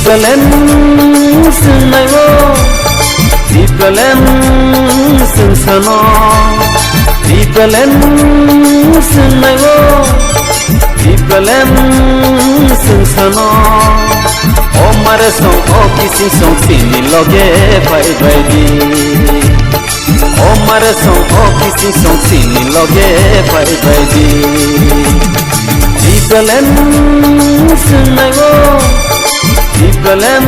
Dipelen senayo, dipelen sensano, dipelen senayo, dipelen sensano. Omare song o kisi song sini loge pai pai di. Omare song o kisi song sini loge pai pai di. Dipelen senayo. Dipelen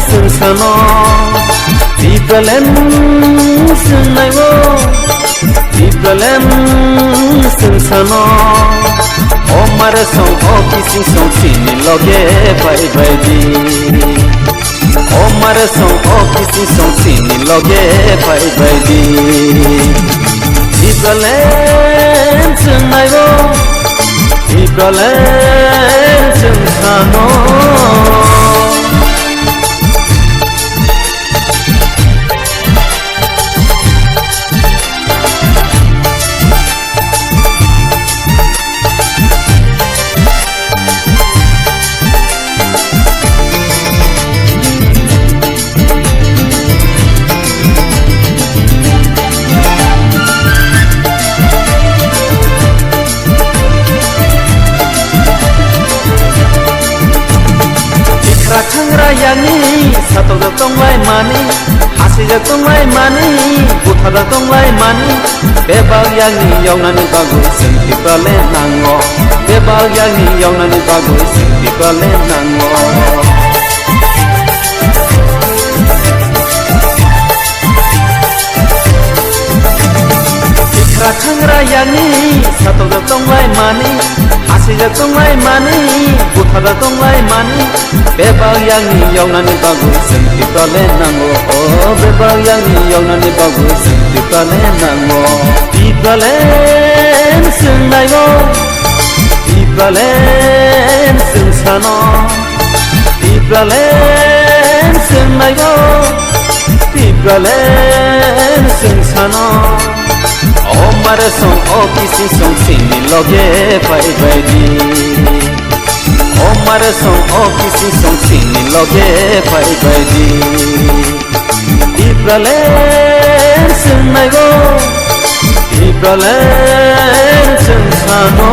sensano, dipelen senayo, dipelen sensano. Omare song o kisi song sini loge pai pai di. Omare song o kisi song sini loge pai pai di. Dipelen senayo, dipelen sensano. Kangra yani sato jatong lai mani hasi jatong lai mani butha jatong lai mani bebal yani yaunani bagu senti prale nango bebal yani yaunani bagu senti prale nango Kangra yani sato jatong lai mani hasi jatong lai mani butha jatong lai mani bebal yani yaunani bagu senti prale nango oh bebal yani yaunani bagu senti prale nango dipelen senayo dipelen sensano dipelen senayo dipelen sensano Omare song o kisi song sini loge pai pai di Omare song o kisi song sini loge pai pai di Dipelen senayo dipelen sensano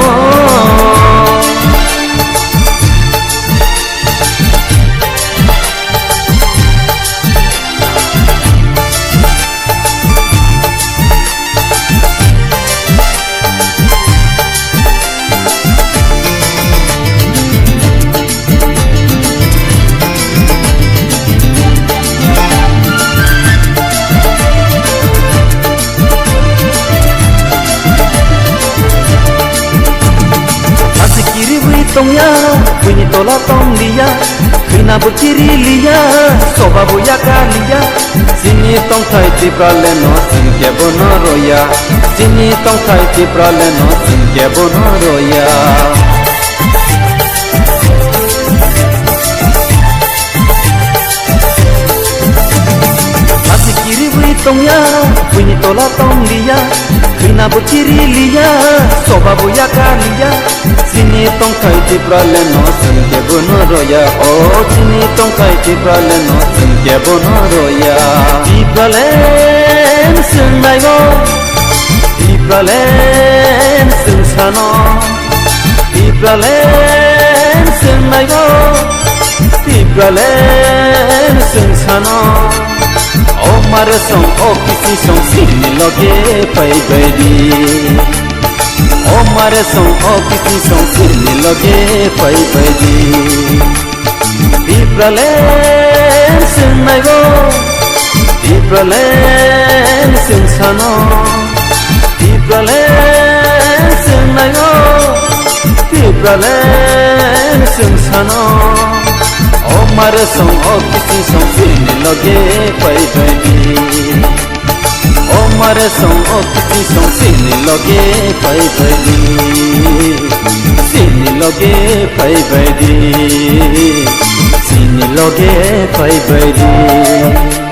Tongya, punya tola tong dia, kena berciri lia, soba buya kalia. Sini tong thai ti praleno, sinke bono roya. Sini tong thai ti praleno, sinke bono roya. Nasi kiri bui tongya, punya tola tong dia, kena berciri lia, soba buya kalia. Sini tong thai ti praleno sinke bono roya oh sini tong thai ti praleno sinke bono roya dipelen senayo dipelen sensano dipelen senayo dipelen sensano Omare song o kisi song sini loge pai pai di Omare song o kisi song sini loge pai pai di Dipelen senayo dipelen sensano dipelen senayo dipelen sensano Omare song o kisi song sini lage pai baidi o mare song o kisi song sini lage pai baidi sini lage pai baidi sini lage pai baidi